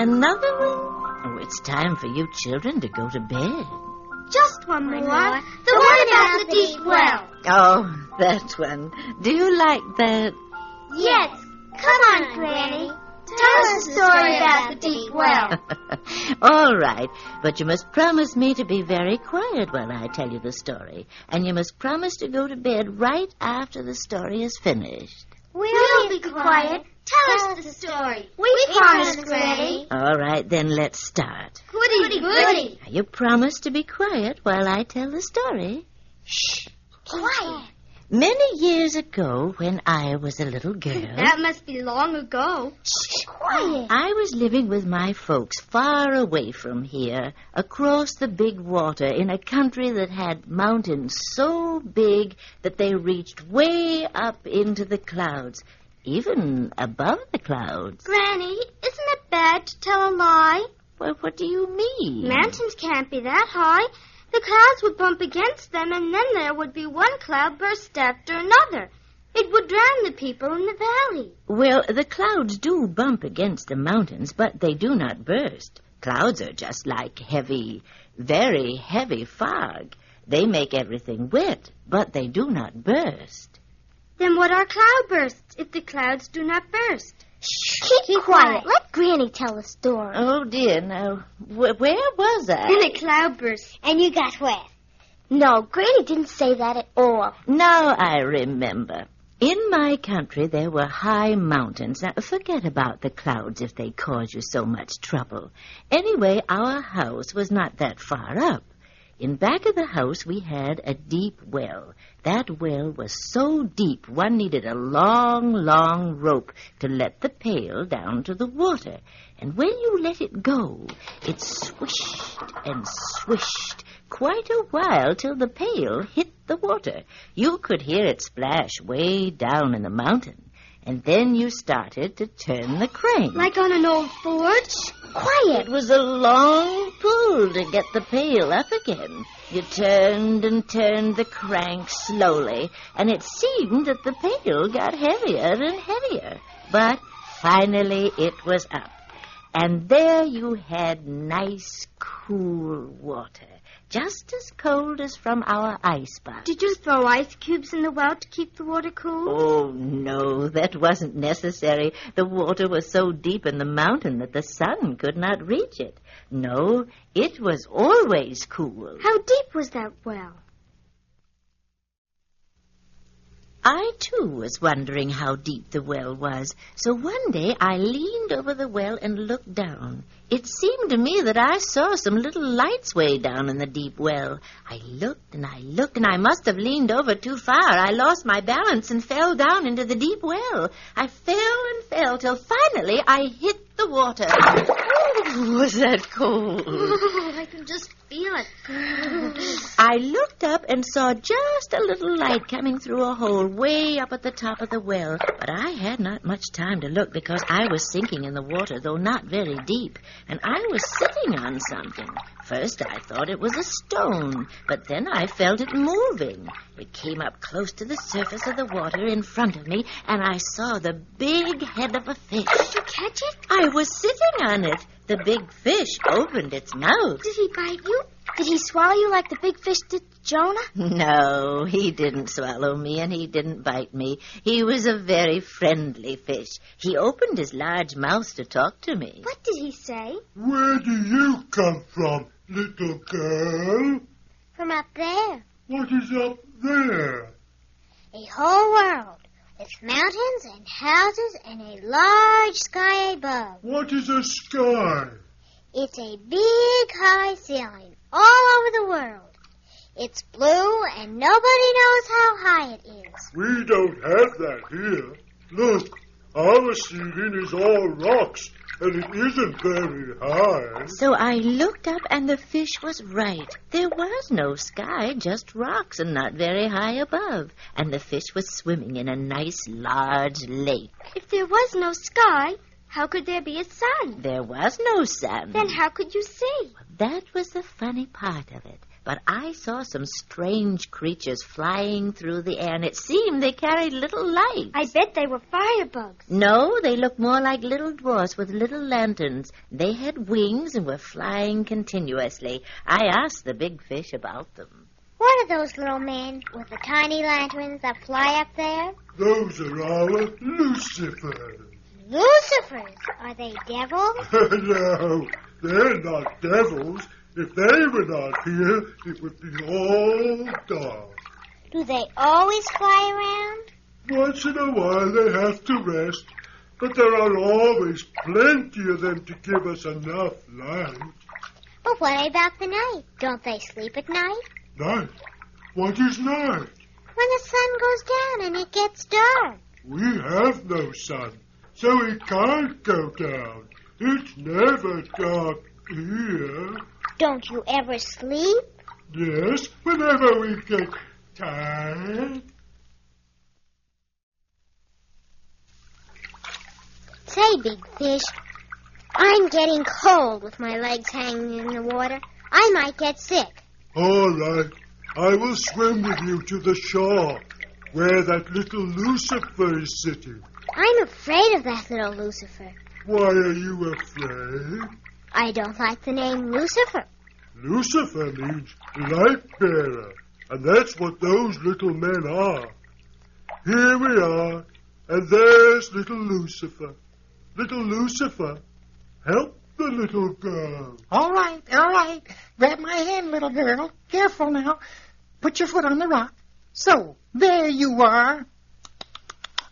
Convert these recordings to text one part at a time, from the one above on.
Another one? Oh, it's time for you children to go to bed. Just one more. The one about the deep well. Oh, that one. Do you like that? Yes. Come on, Granny. Tell us the story about the deep well. All right, but you must promise me to be very quiet while I tell you the story. And you must promise to go to bed right after the story is finished. We'll be quiet. Tell us the story. We promise, Granny. All right, then let's start. Goody. Now, you promise to be quiet while I tell the story. Shh. Quiet. Many years ago, when I was a little girl... That must be long ago. Shh, quiet. I was living with my folks far away from here, across the big water, in a country that had mountains so big that they reached way up into the clouds, even above the clouds. Granny, isn't it bad to tell a lie? Well, what do you mean? Mountains can't be that high. The clouds would bump against them, and then there would be one cloud burst after another. It would drown the people in the valley. Well, the clouds do bump against the mountains, but they do not burst. Clouds are just like heavy, very heavy fog. They make everything wet, but they do not burst. Then what are cloudbursts if the clouds do not burst? Shh, keep quiet. Let Granny tell the story. Oh, dear, now, where was I? In a cloudburst. And you got wet. No, Granny didn't say that at all. Now I remember. In my country, there were high mountains. Now, forget about the clouds if they cause you so much trouble. Anyway, our house was not that far up. In back of the house, we had a deep well. That well was so deep, one needed a long, long rope to let the pail down to the water. And when you let it go, it swished and swished quite a while till the pail hit the water. You could hear it splash way down in the mountain. And then you started to turn the crank. Like on an old forge? Quiet. It was a long pull to get the pail up again. You turned and turned the crank slowly, and it seemed that the pail got heavier and heavier. But finally it was up. And there you had nice, cool water, just as cold as from our ice box. Did you throw ice cubes in the well to keep the water cool? Oh, no, that wasn't necessary. The water was so deep in the mountain that the sun could not reach it. No, it was always cool. How deep was that well? I, too, was wondering how deep the well was. So one day I leaned over the well and looked down. It seemed to me that I saw some little lights way down in the deep well. I looked, and I must have leaned over too far. I lost my balance and fell down into the deep well. I fell and fell till finally I hit the water. Oh, was that cold? I can just feel it. I looked up and saw just a little light coming through a hole way up at the top of the well. But I had not much time to look because I was sinking in the water, though not very deep. And I was sitting on something. First I thought it was a stone, but then I felt it moving. It came up close to the surface of the water in front of me, and I saw the big head of a fish. Did you catch it? I was sitting on it. The big fish opened its mouth. Did he bite you? Did he swallow you like the big fish did Jonah? No, he didn't swallow me, and he didn't bite me. He was a very friendly fish. He opened his large mouth to talk to me. What did he say? Where do you come from, little girl? From up there. What is up there? A whole world with mountains and houses and a large sky above. What is a sky? It's a big high ceiling all over the world. It's blue and nobody knows how high it is. We don't have that here. Look, our ceiling is all rocks, and it isn't very high. So I looked up, and the fish was right. There was no sky, just rocks, and not very high above. And the fish was swimming in a nice, large lake. If there was no sky, how could there be a sun? There was no sun. Then how could you see? That was the funny part of it. but I saw some strange creatures flying through the air, and it seemed they carried little lights. I bet they were firebugs. No, they looked more like little dwarfs with little lanterns. They had wings and were flying continuously. I asked the big fish about them. What are those little men with the tiny lanterns that fly up there? Those are our Lucifers. Lucifers? Are they devils? No, they're not devils. If they were not here, it would be all dark. Do they always fly around? Once in a while they have to rest, but there are always plenty of them to give us enough light. But what about the night? Don't they sleep at night? Night? What is night? When the sun goes down and it gets dark. We have no sun, so it can't go down. It's never dark here. Don't you ever sleep? Yes, whenever we get tired. Say, Big Fish, I'm getting cold with my legs hanging in the water. I might get sick. All right, I will swim with you to the shore, where that little Lucifer is sitting. I'm afraid of that little Lucifer. Why are you afraid? I don't like the name Lucifer. Lucifer means light bearer, and that's what those little men are. Here we are, and there's little Lucifer. Little Lucifer, help the little girl. All right, all right. Grab my hand, little girl. Careful now. Put your foot on the rock. So, there you are.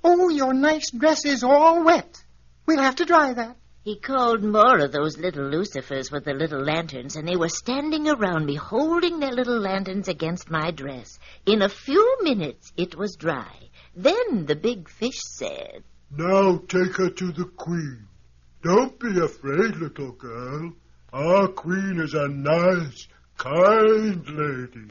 Oh, your nice dress is all wet. We'll have to dry that. He called more of those little Lucifers with the little lanterns, and they were standing around me, holding their little lanterns against my dress. In a few minutes, it was dry. Then the big fish said, Now take her to the queen. Don't be afraid, little girl. Our queen is a nice, kind lady.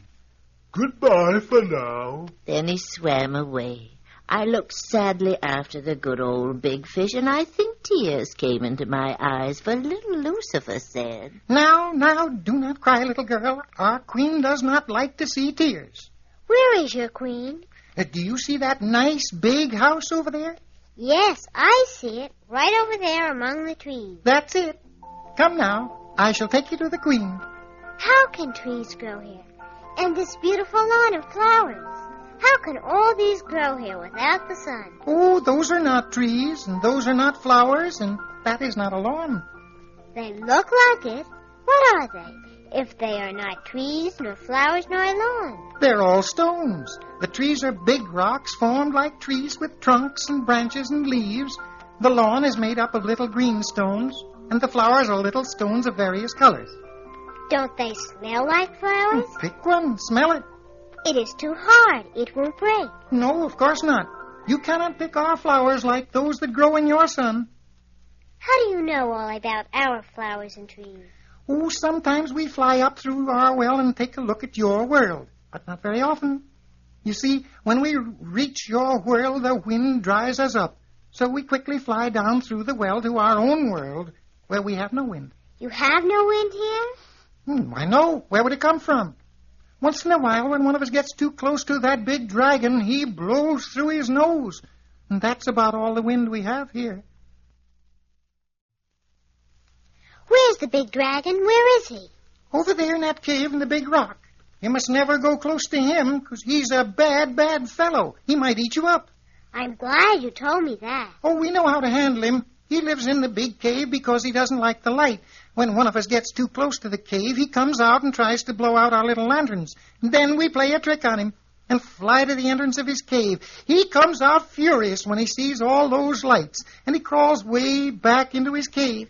Goodbye for now. Then he swam away. I looked sadly after the good old big fish, and I think tears came into my eyes, for little Lucifer said, Now, do not cry, little girl. Our queen does not like to see tears. Where is your queen? Do you see that nice big house over there? Yes, I see it, right over there among the trees. That's it. Come now, I shall take you to the queen. How can trees grow here? And this beautiful lawn of flowers? How can all these grow here without the sun? Oh, those are not trees, and those are not flowers, and that is not a lawn. They look like it. What are they, if they are not trees, nor flowers, nor a lawn? They're all stones. The trees are big rocks formed like trees with trunks and branches and leaves. The lawn is made up of little green stones, and the flowers are little stones of various colors. Don't they smell like flowers? Pick one, smell it. It is too hard. It won't break. No, of course not. You cannot pick our flowers like those that grow in your sun. How do you know all about our flowers and trees? Oh, sometimes we fly up through our well and take a look at your world, but not very often. You see, when we reach your world, the wind dries us up, so we quickly fly down through the well to our own world, where we have no wind. You have no wind here? Why, no. Where would it come from? Once in a while, when one of us gets too close to that big dragon, he blows through his nose. And that's about all the wind we have here. Where's the big dragon? Where is he? Over there in that cave in the big rock. You must never go close to him, because he's a bad, bad fellow. He might eat you up. I'm glad you told me that. Oh, we know how to handle him. He lives in the big cave because he doesn't like the light. When one of us gets too close to the cave, he comes out and tries to blow out our little lanterns. Then we play a trick on him and fly to the entrance of his cave. He comes out furious when he sees all those lights, and he crawls way back into his cave.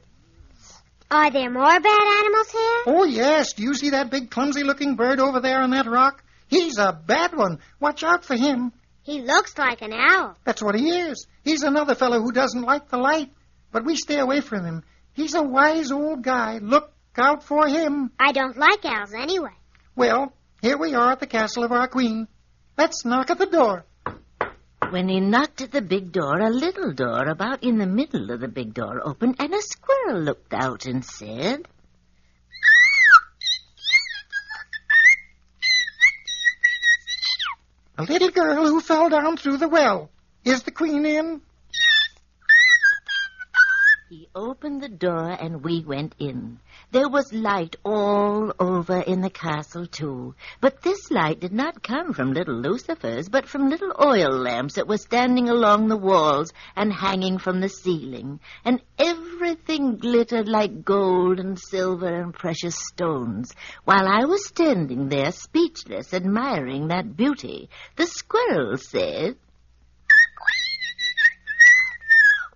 Are there more bad animals here? Oh, yes. Do you see that big, clumsy-looking bird over there on that rock? He's a bad one. Watch out for him. He looks like an owl. That's what he is. He's another fellow who doesn't like the light. But we stay away from him. He's a wise old guy. Look out for him. I don't like owls anyway. Well, here we are at the castle of our queen. Let's knock at the door. When he knocked at the big door, a little door about in the middle of the big door opened, and a squirrel looked out and said, A little girl who fell down through the well. Is the queen in? He opened the door and we went in. There was light all over in the castle, too. But this light did not come from little Lucifer's, but from little oil lamps that were standing along the walls and hanging from the ceiling. And everything glittered like gold and silver and precious stones. While I was standing there, speechless, admiring that beauty, the squirrel said...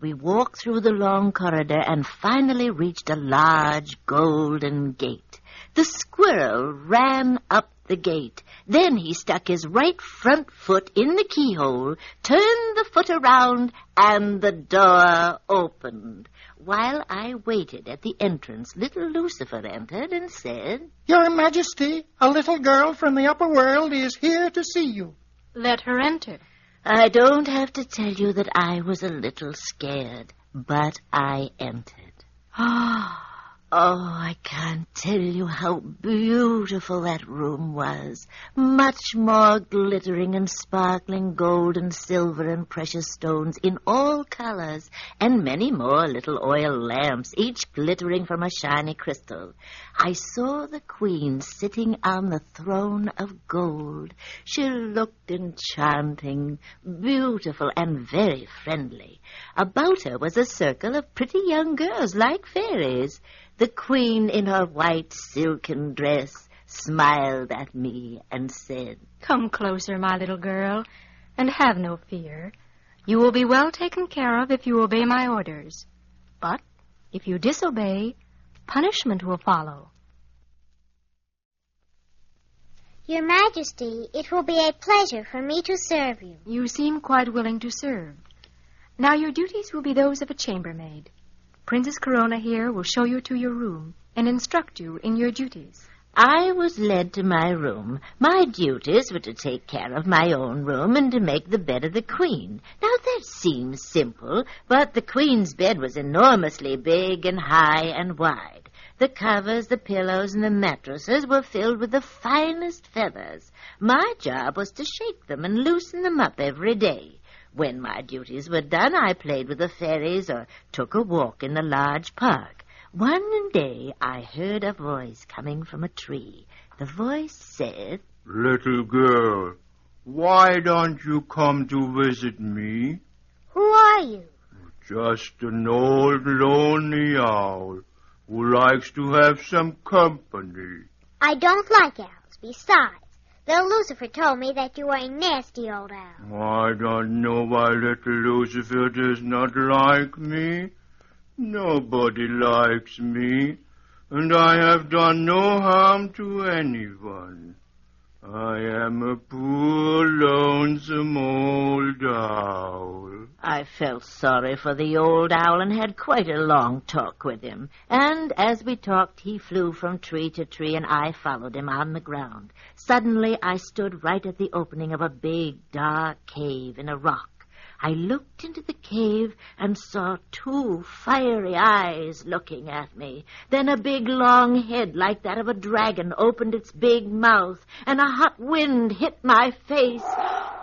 We walked through the long corridor and finally reached a large golden gate. The squirrel ran up the gate. Then he stuck his right front foot in the keyhole, turned the foot around, and the door opened. While I waited at the entrance, little Lucifer entered and said, Your Majesty, a little girl from the upper world is here to see you. Let her enter. I don't have to tell you that I was a little scared, but I entered. Oh, I can't tell you how beautiful that room was. Much more glittering and sparkling gold and silver and precious stones in all colors, and many more little oil lamps, each glittering from a shiny crystal. I saw the queen sitting on the throne of gold. She looked enchanting, beautiful, and very friendly. About her was a circle of pretty young girls like fairies. The queen, in her white silken dress, smiled at me and said, Come closer, my little girl, and have no fear. You will be well taken care of if you obey my orders. But if you disobey, punishment will follow. Your Majesty, it will be a pleasure for me to serve you. You seem quite willing to serve. Now your duties will be those of a chambermaid. Princess Corona here will show you to your room and instruct you in your duties. I was led to my room. My duties were to take care of my own room and to make the bed of the queen. Now, that seems simple, but the queen's bed was enormously big and high and wide. The covers, the pillows, and the mattresses were filled with the finest feathers. My job was to shake them and loosen them up every day. When my duties were done, I played with the fairies or took a walk in the large park. One day I heard a voice coming from a tree. The voice said, Little girl, why don't you come to visit me? Who are you? Just an old lonely owl who likes to have some company. I don't like owls. Besides, little Lucifer told me that you are a nasty old owl. I don't know why little Lucifer does not like me. Nobody likes me, and I have done no harm to anyone. I am a poor, lonesome old owl. I felt sorry for the old owl and had quite a long talk with him. And as we talked, he flew from tree to tree, and I followed him on the ground. Suddenly, I stood right at the opening of a big, dark cave in a rock. I looked into the cave and saw two fiery eyes looking at me. Then a big, long head like that of a dragon opened its big mouth, and a hot wind hit my face.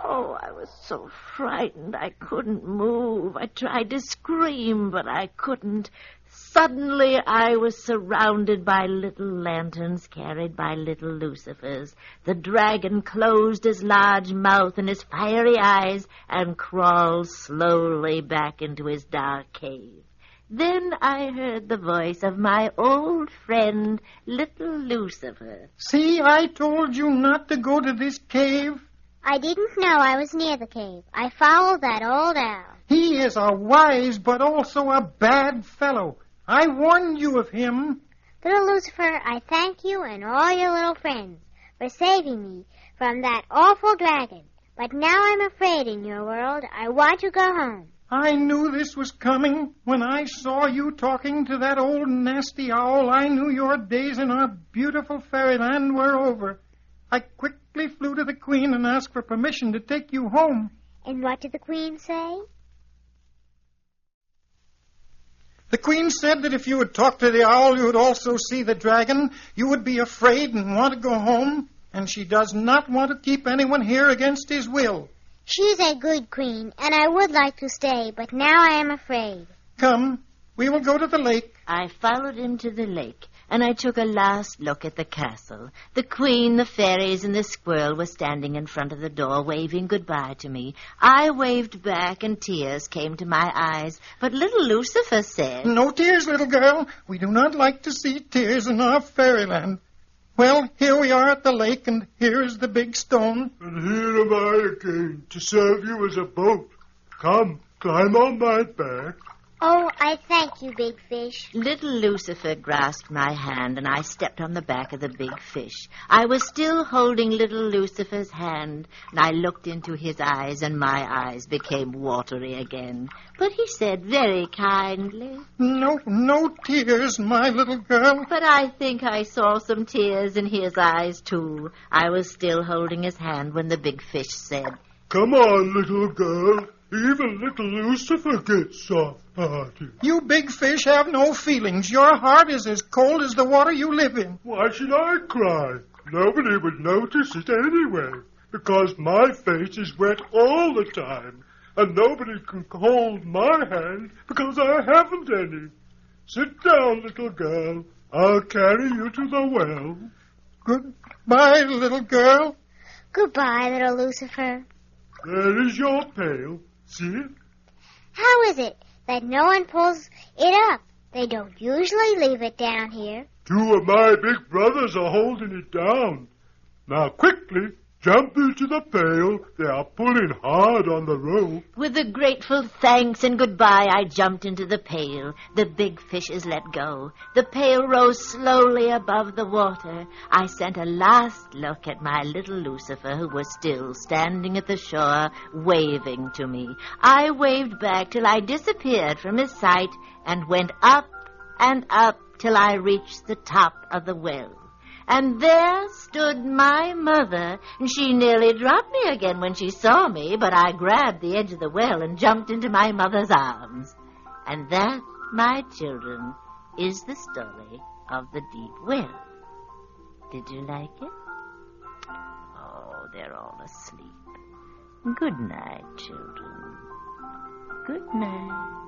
Oh, I was so frightened I couldn't move. I tried to scream, but I couldn't. Suddenly, I was surrounded by little lanterns carried by little Lucifers. The dragon closed his large mouth and his fiery eyes and crawled slowly back into his dark cave. Then I heard the voice of my old friend, little Lucifer. See, I told you not to go to this cave. I didn't know I was near the cave. I followed that old owl. He is a wise but also a bad fellow. I warned you of him. Little Lucifer, I thank you and all your little friends for saving me from that awful dragon. But now I'm afraid in your world. I want to go home. I knew this was coming. When I saw you talking to that old nasty owl, I knew your days in our beautiful fairyland were over. I quickly flew to the queen and asked for permission to take you home. And what did the queen say? The queen said that if you would talk to the owl, you would also see the dragon. You would be afraid and want to go home. and she does not want to keep anyone here against his will. She's a good queen, and I would like to stay, but now I am afraid. Come, we will go to the lake. I followed him to the lake, and I took a last look at the castle. The queen, the fairies, and the squirrel were standing in front of the door, waving goodbye to me. I waved back, and tears came to my eyes. But little Lucifer said, No tears, little girl. We do not like to see tears in our fairyland. Well, here we are at the lake, and here is the big stone. And here am I again to serve you as a boat. Come, climb on my back. Oh, I thank you, Big Fish. Little Lucifer grasped my hand, and I stepped on the back of the big fish. I was still holding little Lucifer's hand, and I looked into his eyes, and my eyes became watery again. But he said very kindly, No tears, my little girl. but I think I saw some tears in his eyes, too. I was still holding his hand when the big fish said, Come on, little girl. Even little Lucifer gets soft-hearted. You big fish have no feelings. Your heart is as cold as the water you live in. Why should I cry? Nobody would notice it anyway, because my face is wet all the time, and nobody can hold my hand because I haven't any. Sit down, little girl. I'll carry you to the well. Goodbye, little girl. Goodbye, little Lucifer. There is your pail. See it? How is it that no one pulls it up? They don't usually leave it down here. 2 of my big brothers are holding it down. Now, quickly, jump into the pail. They are pulling hard on the rope. With a grateful thanks and goodbye, I jumped into the pail. The big fishes let go. The pail rose slowly above the water. I sent a last look at my little Lucifer, who was still standing at the shore, waving to me. I waved back till I disappeared from his sight and went up and up till I reached the top of the well. And there stood my mother, and she nearly dropped me again when she saw me, but I grabbed the edge of the well and jumped into my mother's arms. And that, my children, is the story of the deep well. Did you like it? Oh, they're all asleep. Good night, children. Good night.